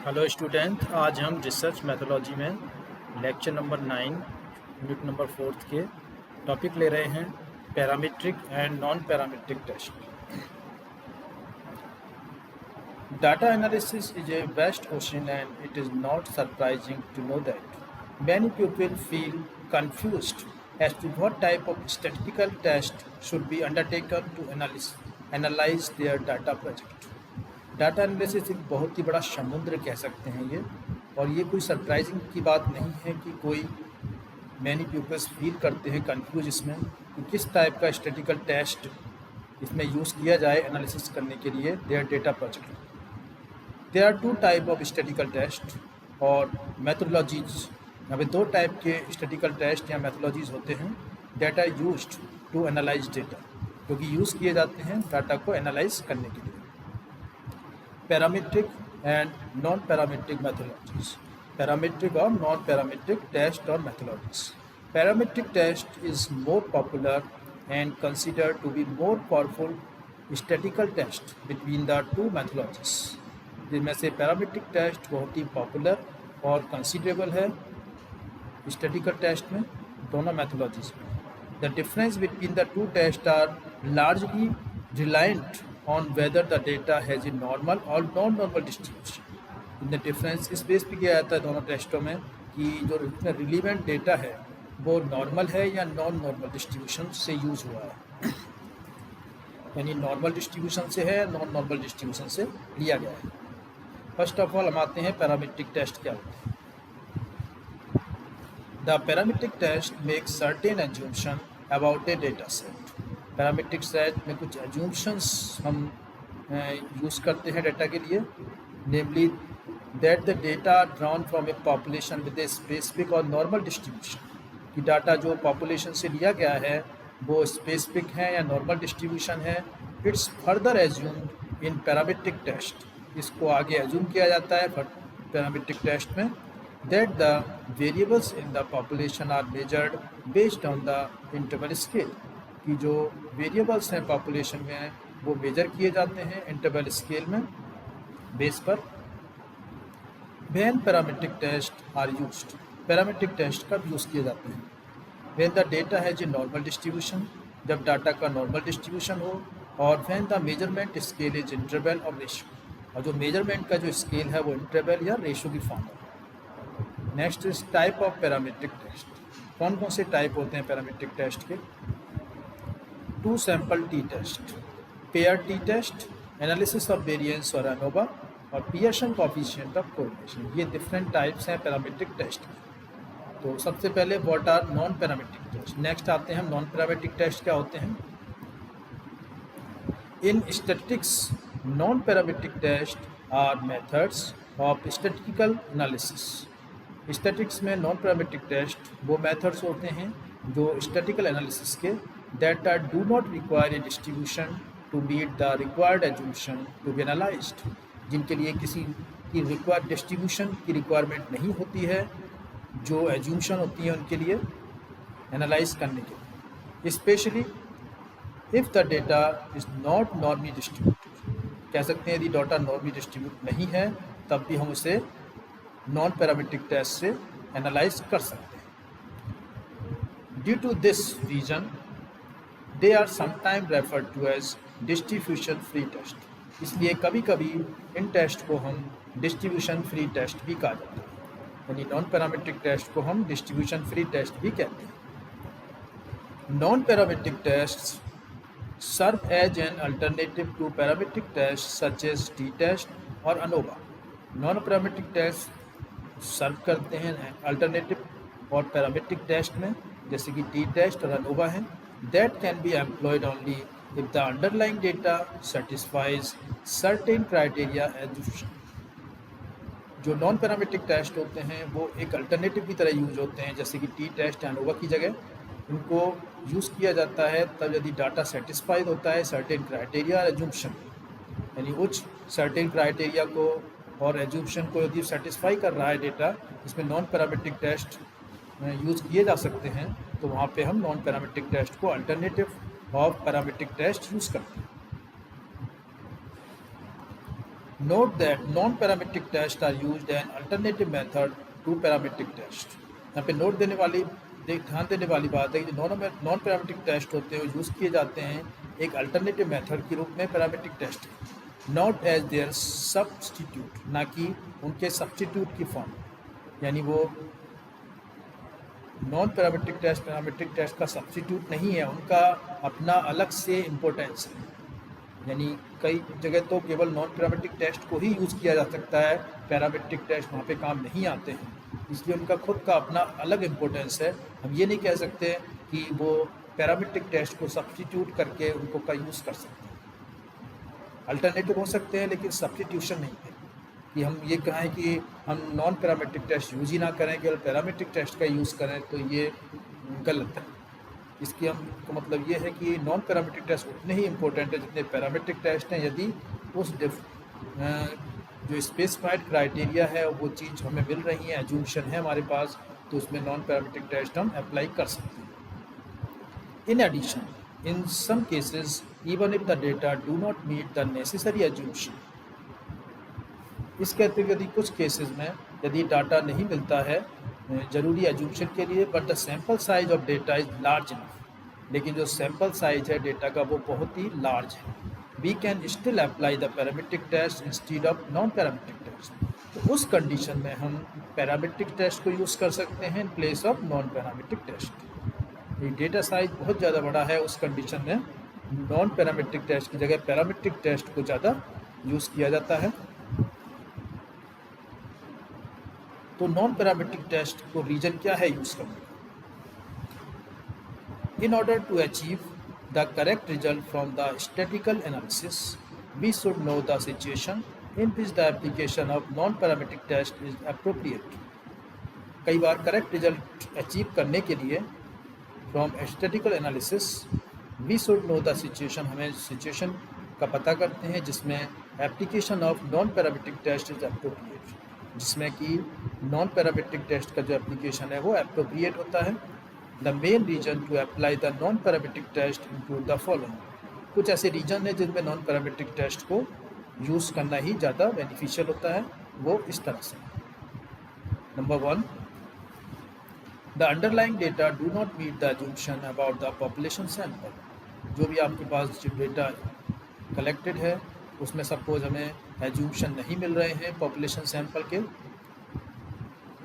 Hello student, आज हम research methodology में लेक्चर नंबर 9 यूनिट नंबर 4 के टॉपिक ले रहे हैं parametric and non parametric test. Data analysis is a vast ocean and it is not surprising to know that many people feel confused as to what type of statistical test should be undertaken to analyze their data project। Data analysis एक बहुत ही बड़ा समुद्र कह सकते हैं ये, और ये कोई सरप्राइजिंग की बात नहीं है कि कोई मैनी पीपल्स फील करते हैं कंफ्यूज इसमें कि किस टाइप का स्टैटिस्टिकल टेस्ट इसमें यूज़ किया जाए एनालिसिस करने के लिए their data project. There are two type of statistical test और मैथोलॉजीज। यहाँ पे दो टाइप के स्टैटिस्टिकल टेस्ट या मैथोलॉजीज होते हैं that are used to analyse data, जो कि यूज़ किए जाते हैं डाटा को एनालाइज करने के लिए। Parametric and non parametric methodologies, parametric और नॉन पैरामीट्रिक टेस्ट और methodologies. Parametric test is more popular and considered to be more powerful statistical test between the two methodologies. जिनमें से पैरामीट्रिक टेस्ट बहुत ही पॉपुलर और कंसिडरेबल है statistical test में दोनों मैथोलॉजीज में। The difference between the two test are largely reliant on whether the data has a normal or non-normal distribution। इनमें डिफरेंस इस बेस पे किया जाता है दोनों टेस्टों में कि जो रिलीवेंट डेटा है वो नॉर्मल है या नॉन नॉर्मल डिस्ट्रीब्यूशन से यूज़ हुआ है, यानी नॉर्मल डिस्ट्रीब्यूशन से है या नॉन नॉर्मल डिस्ट्रीब्यूशन से लिया गया है। फर्स्ट ऑफ ऑल हम आते हैं पैरामीट्रिक टेस्ट क्या होते हैं। The parametric test makes certain assumption about a data set. Parametric set में कुछ एज्यूम्शंस हम यूज़ करते हैं डेटा के लिए, namely that the data drawn from a population with a specific और नॉर्मल डिस्ट्रीब्यूशन, कि डाटा जो पॉपुलेशन से लिया गया है वो स्पेसिफिक है या नॉर्मल डिस्ट्रीब्यूशन है। It's further assumed in parametric test, इसको आगे एज्यूम किया जाता है पैरामीट्रिक टेस्ट में that the variables in the population are measured based on the interval scale, कि जो वेरिएबल्स हैं पॉपुलेशन में वो मेजर किए जाते हैं इंटरवल स्केल में बेस पर। When parametric test are used, parametric test कब यूज़ किए जाते हैं। When the data has a normal distribution, जब डाटा का नॉर्मल डिस्ट्रीब्यूशन हो, और when the measurement scale is interval और रेशियो, और जो मेजरमेंट का जो स्केल है वो इंटरवल या रेशियो की फॉर्म है। Next is type of parametric test. कौन कौन से टाइप होते हैं पैरामीट्रिक टेस्ट के। Two sample t test, pair t test, analysis of variance और एनोवा, और पियर्सन कोएफिशिएंट ऑफ कोरिलेशन। ये डिफरेंट टाइप्स हैं पैरामीट्रिक टेस्ट के। तो सबसे पहले what are non parametric test. Next आते हैं हम नॉन पैरामीट्रिक टेस्ट क्या होते हैं। In statistics non parametric test are methods of statistical analysis. Statistics में नॉन पैरामीट्रिक टेस्ट वो मेथड्स होते हैं जो स्टैटिस्टिकल एनालिसिस के that do not require a distribution to meet the required assumption to be analyzed, जिनके लिए किसी की रिक्वायर्ड डिस्ट्रीब्यूशन की रिक्वायरमेंट नहीं होती है, जो एज्यूम्शन होती है उनके लिए एनालाइज करने के लिए। Specially if the data is not normally distributed, कह सकते हैं यदि डाटा नॉर्मली डिस्ट्रीब्यूट नहीं है तब भी हम उसे नॉन पैरामीट्रिक टेस्ट से एनालाइज कर सकते हैं। Due to this reason they are sometime referred to as distribution free test. इसलिए कभी कभी इन टेस्ट को हम डिस्ट्रीब्यूशन फ्री टेस्ट भी कहा जाता है, यानी नॉन पैरामीट्रिक टेस्ट को हम डिस्ट्रीब्यूशन फ्री टेस्ट भी कहते हैं। Non parametric test serve as an alternative to parametric test such as t test और ANOVA. Non parametric test serve करते हैं अल्टरनेटिव और पैरामीट्रिक टेस्ट में, जैसे कि टी टेस्ट और अनोवा हैं। That can be employed only if the underlying data satisfies certain criteria assumption। जो नॉन पैरामीट्रिक टेस्ट होते हैं वो एक अल्टरनेटिव की तरह यूज होते हैं, जैसे कि टी टेस्ट एनोवा की जगह इनको यूज़ किया जाता है तब यदि डाटा सेटिस्फाइड होता है सर्टेन क्राइटेरिया और एज्यूम्शन, यानी उस सर्टेन क्राइटेरिया को और एज्यूम्शन को यदि सेटिस्फाई कर रहा है डेटा, इसमें नॉन पैरामीट्रिक टेस्ट यूज़ किए जा सकते हैं, तो वहाँ पे हम नॉन पैरामीट्रिक टेस्ट को alternative of parametric test use करते हैं। Note that non-parametric tests are used an alternative method to parametric test. यहाँ पे नोट देने वाली ध्यान देने वाली बात है कि नॉन पैरामीट्रिक टेस्ट होते हैं वो यूज़ किए जाते हैं एक अल्टरनेटिव मेथड के रूप में parametric test, not as their substitute, ना कि उनके सब्स्टिट्यूट की फॉर्म। यानी वो non parametric test parametric test का सब्स्टिट्यूट नहीं है, उनका अपना अलग से इम्पोर्टेंस है। यानी कई जगह तो केवल नॉन पैरामीट्रिक टेस्ट को ही यूज़ किया जा सकता है, पैरामीट्रिक टेस्ट वहाँ पे काम नहीं आते हैं, इसलिए उनका खुद का अपना अलग इम्पोर्टेंस है। हम ये नहीं कह सकते कि वो पैरामीट्रिक टेस्ट को सब्स्टिट्यूट करके उनको का यूज़ कर सकते हैं। अल्टरनेटिव हो सकते हैं लेकिन सब्स्टिट्यूशन नहीं है कि हम ये कहें कि हम नॉन पैरामीट्रिक टेस्ट यूज़ ही ना करें, केवल पैरामीट्रिक टेस्ट का यूज़ करें, तो ये गलत है। इसकी हम का मतलब ये है कि नॉन पैरामीट्रिक टेस्ट उतने ही इम्पोर्टेंट है जितने पैरामीट्रिक टेस्ट हैं। यदि उस जो स्पेसिफाइड क्राइटेरिया है वो चीज़ हमें मिल रही है, एज्यूम्शन है हमारे पास, तो उसमें नॉन पैरामीट्रिक टेस्ट हम अप्लाई कर सकते हैं। In addition, in some cases even if the data do not meet the necessary assumption, इसके अतिरिक्त यदि कुछ केसेस में यदि डाटा नहीं मिलता है ज़रूरी एज्यूम्शन के लिए, but the sample size of data is large enough, लेकिन जो सैम्पल साइज है डेटा का वो बहुत ही लार्ज है, we can still apply the parametric test instead of non parametric test. तो उस कंडीशन में हम पैरामीट्रिक टेस्ट को यूज़ कर सकते हैं in place of non parametric test. ये डेटा साइज बहुत ज़्यादा बड़ा है, उस कंडीशन में नॉन पैरामीट्रिक टेस्ट की जगह पैरामीट्रिक टेस्ट को ज़्यादा यूज़ किया जाता है। तो नॉन पैरामीट्रिक टेस्ट को रीजन क्या है यूज़ करने का? In order to achieve the correct result from the statistical analysis, we should know the situation in which the application of non-parametric test is appropriate. कई बार करेक्ट रिजल्ट अचीव करने के लिए from statistical analysis we should know the situation, हमें situation का पता करते हैं जिसमें application of non parametric test is appropriate, जिसमें कि नॉन पैरामीट्रिक टेस्ट का जो एप्लीकेशन है वो अप्रोप्रिएट होता है। The main reason to apply the non parametric test include the following, कुछ ऐसे रीजन है जिनमें नॉन पैरामीट्रिक टेस्ट को यूज़ करना ही ज़्यादा बेनिफिशियल होता है। वो इस तरह से, number 1, the underlying data do not meet the assumption about the population sample. जो भी आपके पास जो डेटा कलेक्टेड है उसमें सपोज हमें एज्यूम्शन नहीं मिल रहे हैं पॉपुलेशन सैंपल के।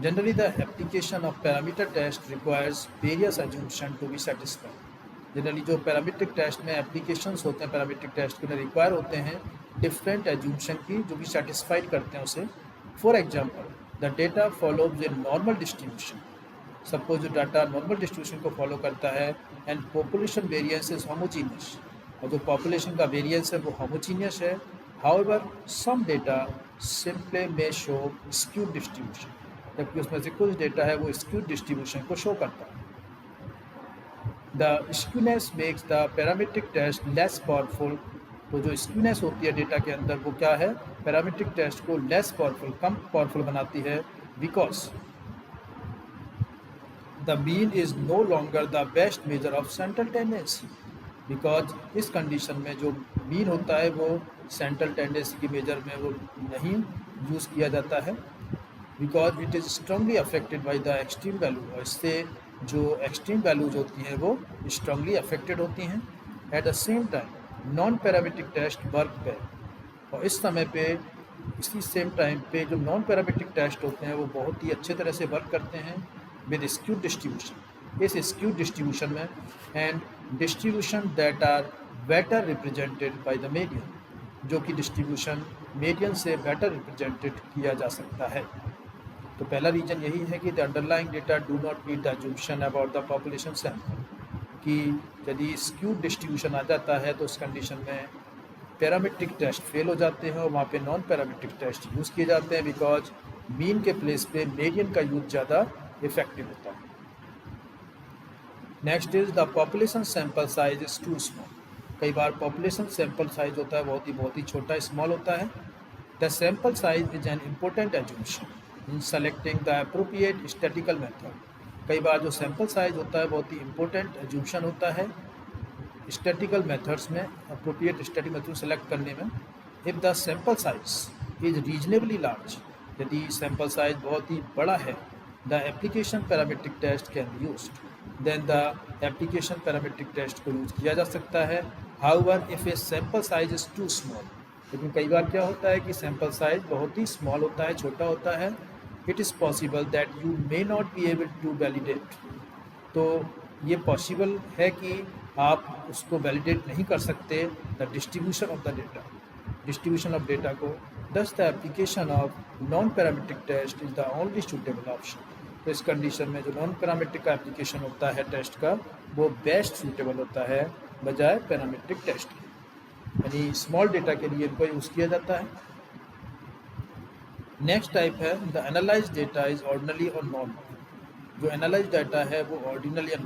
Generally the application of parameter test requires various assumption to be satisfied. Generally जो पैरामीट्रिक टेस्ट में एप्लीकेशंस होते हैं पैरामीट्रिक टेस्ट के लिए रिक्वायर होते हैं डिफरेंट एज्यूम्शन की जो कि सेटिस्फाइड करते हैं उसे। For example, the data follows A normal distribution, suppose जो डाटा नॉर्मल डिस्ट्रीब्यूशन को फॉलो करता है, and population variance is homogeneous, और जो पॉपुलेशन का वेरिएंस है वो होमोजीनियस है। हाउएवर सम डेटा सिंपली मे शो स्क्यूड डिस्ट्रीब्यूशन, जबकि उसमें से कुछ डेटा है वो स्क्यूड डिस्ट्रीब्यूशन को शो करता है। The skewness makes the parametric test less powerful, तो जो स्क्यूनेस होती है डेटा के अंदर वो क्या है, पैरामीट्रिक टेस्ट को लेस पावरफुल, कम पावरफुल बनाती है। Because the mean is no longer the best measure of central tendency, because इस कंडीशन में जो मीन होता है वो सेंट्रल टेंडेंसी की मेजर में वो नहीं यूज़ किया जाता है। Because it is strongly affected by the extreme value, और इससे जो एक्सट्रीम वैल्यूज होती हैं वो स्ट्रांगली अफेक्टेड होती हैं। At the same time non parametric test work well, और इस समय पे इसी सेम टाइम पे जो नॉन पैरामीट्रिक टेस्ट होते हैं वो बहुत ही अच्छे तरह से वर्क करते हैं विद स्क्यूड डिस्ट्रीब्यूशन, इस स्क्यूड डिस्ट्रीब्यूशन में, and distribution that are better represented by the median, जो कि डिस्ट्रीब्यूशन मीडियन से बेटर रिप्रेजेंटेड किया जा सकता है। तो पहला रीजन यही है कि the underlying data do not meet the assumption about the population sample, कि यदि स्क्यूड डिस्ट्रीब्यूशन आ जाता है तो उस कंडीशन में पैरामीट्रिक टेस्ट फेल हो जाते हैं और वहाँ पे नॉन पैरामीट्रिक टेस्ट यूज़ किए जाते हैं, बिकॉज मीन के प्लेस पे मीडियन का यूज ज़्यादा इफेक्टिव होता है। Next is the population sample size is too small, कई बार पॉपुलेशन सैंपल साइज होता है बहुत ही छोटा स्मॉल होता है। The sample size is an important assumption in selecting the appropriate statistical method, कई बार जो सैंपल साइज होता है बहुत ही इम्पोर्टेंट एज्यूम्शन होता है स्टैटिस्टिकल मेथड्स में, अप्रोप्रिएट स्टैटिस्टिकल मेथड सेलेक्ट करने में। If the sample size is reasonably large, यदि सैंपल साइज बहुत ही बड़ा है, the application parametric test can be used, then the application parametric test को यूज किया जा सकता है। However if a sample size is too small, लेकिन कई बार क्या होता है कि सैंपल साइज बहुत ही स्मॉल होता है, छोटा होता है, it is possible that you may not be able to validate, तो ये पॉसिबल है कि आप उसको वैलिडेट नहीं कर सकते the distribution of the data, distribution of data को। Thus the application of non parametric test is the only suitable option. तो इस कंडीशन में जो नॉन पैरामीट्रिक का एप्लीकेशन होता है टेस्ट का, वो बेस्ट सूटेबल होता है बजाय पैरामीट्रिक टेस्ट के, यानी स्मॉल डेटा के लिए इनको यूज़ किया जाता है। नेक्स्ट टाइप है the analyse data is ordinarily और नॉर्मल। जो एनालाइज डाटा है वो ऑर्डिनल या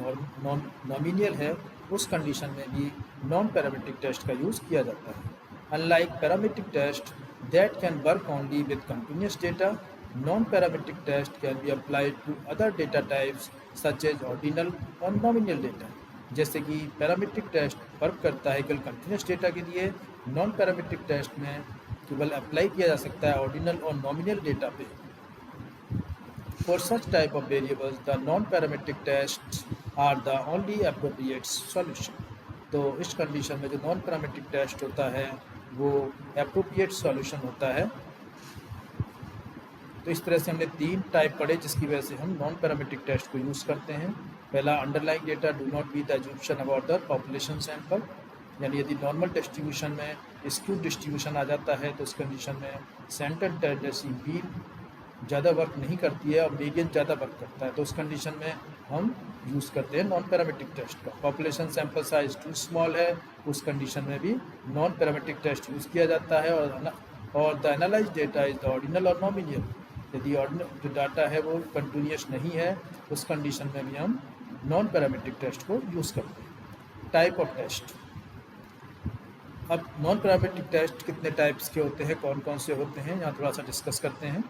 नॉमिनियल है, उस कंडीशन में भी नॉन पैरामीट्रिक टेस्ट का यूज़ किया जाता है। Unlike parametric test that can work only with continuous data, non parametric test can be applied to other data types such as ordinal और नॉमिनियल डेटा। जैसे कि पैरामीट्रिक टेस्ट वर्क करता है केवल कंटिन्यूस डेटा के लिए, नॉन पैरामीट्रिक टेस्ट में केवल अप्लाई किया जा सकता है ऑर्डिनल और नॉमिनल डेटा पे। For such type of variables the non parametric test are the only appropriate solution. तो इस कंडीशन में जो नॉन पैरामीट्रिक टेस्ट होता है वो अप्रोप्रिएट सॉल्यूशन होता है। तो इस तरह से हमने 3 टाइप पढ़े जिसकी वजह से हम नॉन पैरामीट्रिक टेस्ट को यूज़ करते हैं। पहला, underlying data do not be the assumption about the population sample, यानी यदि नॉर्मल डिस्ट्रीब्यूशन में स्क्यू डिस्ट्रीब्यूशन आ जाता है तो उस कंडीशन में सेंटर टेंडेंसी मीन ज़्यादा वर्क नहीं करती है और मीडियन ज़्यादा वर्क करता है, तो उस कंडीशन में हम यूज़ करते हैं नॉन पैरामीट्रिक टेस्ट का। Population sample size too small है, उस कंडीशन में भी नॉन पैरामीट्रिक टेस्ट यूज़ किया जाता है। और the analyse data is the ordinal और नॉमिनल, यदि ऑर्डिनल जो डाटा है वो कंटिन्यूस नहीं है, उस कंडीशन में भी हम नॉन पैरामीट्रिक टेस्ट को यूज़ करते हैं। टाइप ऑफ टेस्ट, अब नॉन पैरामीट्रिक टेस्ट कितने टाइप्स के होते हैं, कौन कौन से होते हैं, यहाँ थोड़ा सा डिस्कस करते हैं।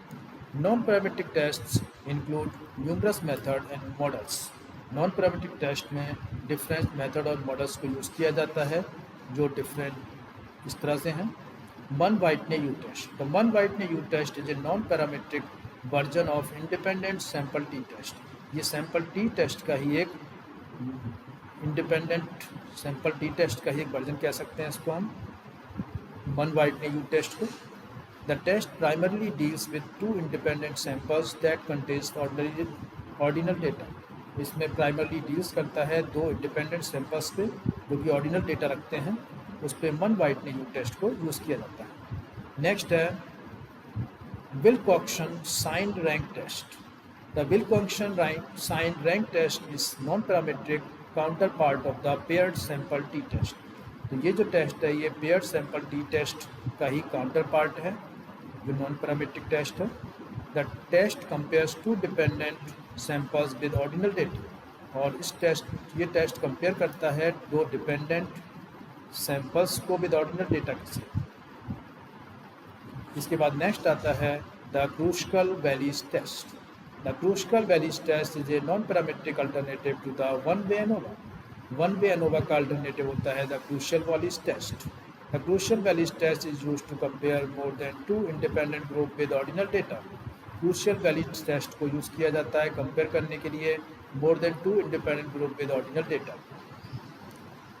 Non parametric tests include numerous method and models. Non parametric test में डिफरेंट मेथड और मॉडल्स को यूज़ किया जाता है जो डिफरेंट इस तरह से हैं। मन वाइटने यू टेस्ट, तो Mann Whitney U test is a non parametric version of independent sample t test. ये सैंपल टी टेस्ट का ही एक इंडिपेंडेंट सैंपल टी टेस्ट का ही एक वर्जन कह सकते हैं इसको हम, मन वाइटने यू टेस्ट को। The test primarily deals with 2 independent samples that contains ordinal data. इसमें प्राइमरली डील्स करता है 2 इंडिपेंडेंट सैंपल्स पे जो कि ऑर्डिनल डेटा रखते हैं, उस पर मन वाइटने यू टेस्ट को यूज़ किया जाता है। नेक्स्ट है Wilcoxon signed rank test. The Wilcoxon signed rank test is non-parametric counterpart of the paired sample t-test. तो ये जो टेस्ट है ये paired sample t-test का ही काउंटर पार्ट है जो नॉन पैरामीट्रिक टेस्ट है। The test compares 2 dependent samples with ordinal data. और इस ये टेस्ट कंपेयर करता है 2 डिपेंडेंट सैंपल्स को विद ऑर्डिनल डेटा के साथ। इसके बाद नेक्स्ट आता है the Kruskal Wallis test. The Kruskal Wallis test is a non parametric alternative to the one way ANOVA. One way ANOVA का अल्टरनेटिव होता है the Kruskal Wallis test. The Kruskal Wallis test is used to compare more than 2 independent group with ordinal data. Kruskal Wallis test को use किया जाता है compare करने के लिए more than 2 independent group with ordinal data.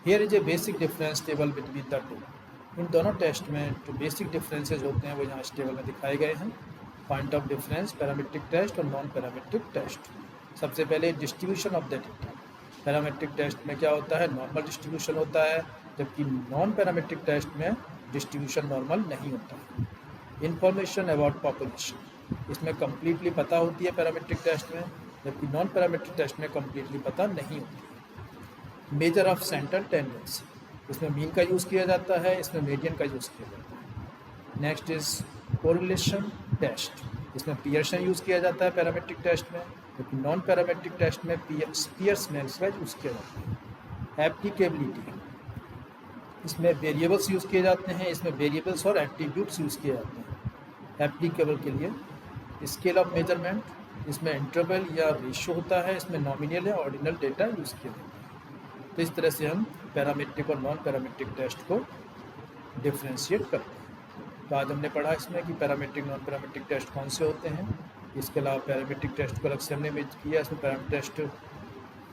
Here is a basic difference table between the two. इन दोनों test में जो बेसिक डिफरेंसेस होते हैं वो यहाँ इस टेबल में दिखाए गए हैं। Point of difference parametric test और नॉन पैरामीट्रिक टेस्ट। सबसे पहले distribution of the data. Parametric test में क्या होता है, नॉर्मल डिस्ट्रीब्यूशन होता है, जबकि नॉन पैरामीट्रिक टेस्ट में डिस्ट्रीब्यूशन नॉर्मल नहीं होता है। इंफॉर्मेशन अबाउट पॉपुलेशन, इसमें कम्प्लीटली पता होती है पैरामीट्रिक टेस्ट में, जबकि नॉन पैरामीट्रिक टेस्ट में कम्प्लीटली पता नहीं होती। मेजर ऑफ सेंटर टेंडेंसी, इसमें मीन का यूज़ किया जाता है, इसमें मीडियन का यूज़ किया जाता है। नेक्स्ट इज कोरिलेशन टेस्ट, इसमें पियर्सन यूज़ किया जाता है पैरामीट्रिक टेस्ट में, लेकिन नॉन पैरामीट्रिक टेस्ट में पियर्समैन का यूज़ किया जाता है। एप्लीकेबिलिटी, इसमें वेरिएबल्स यूज़ किए जाते हैं, इसमें वेरिएबल्स और एट्रीब्यूट्स यूज़ किए जाते हैं एप्लीकेबल के लिए। स्केल ऑफ मेजरमेंट, इसमें इंटरवल या रेशियो होता है, इसमें नॉमिनल या ऑर्डिनल डेटा यूज़ किया जाता है। तो इस तरह से हम पैरामीट्रिक और नॉन पैरामीट्रिक टेस्ट को डिफ्रेंशिएट करते हैं। तो आज हमने पढ़ा इसमें कि पैरामीट्रिक नॉन पैरामीट्रिक टेस्ट कौन से होते हैं। इसके अलावा पैरामीट्रिक टेस्ट को अलग से हमने किया, इसमें पैरामीट्रिक टेस्ट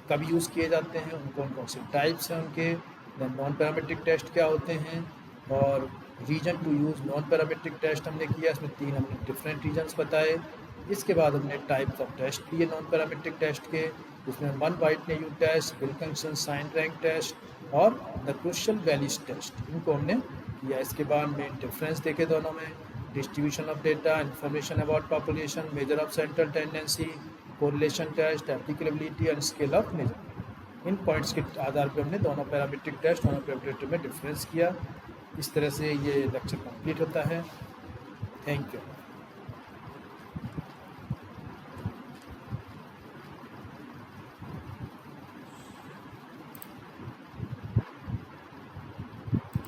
कब यूज़ किए जाते हैं, उन कौन कौन से टाइप्स हैं उनके, देन नॉन पैरामीट्रिक टेस्ट क्या होते हैं, और reason to use non parametric test हमने किया, इसमें 3 हमने डिफरेंट रीजन्स बताए। इसके बाद हमने टाइप्स ऑफ टेस्ट लिए नॉन पैरामीट्रिक टेस्ट के, जिसमें Mann Whitney U test, Wilcoxon sign rank test और द क्रुशियल वैल्यूज टेस्ट, इनको हमने किया। इसके बाद मेन डिफरेंस देखे दोनों में, distribution of data, information about population, measure of central tendency, correlation test, applicability and scale of measure. इन पॉइंट्स के आधार पर हमने दोनों पैरामीट्रिक टेस्ट और पैरामीट्रिक में डिफरेंस किया। इस तरह से ये लेक्चर कंप्लीट होता है। Thank you.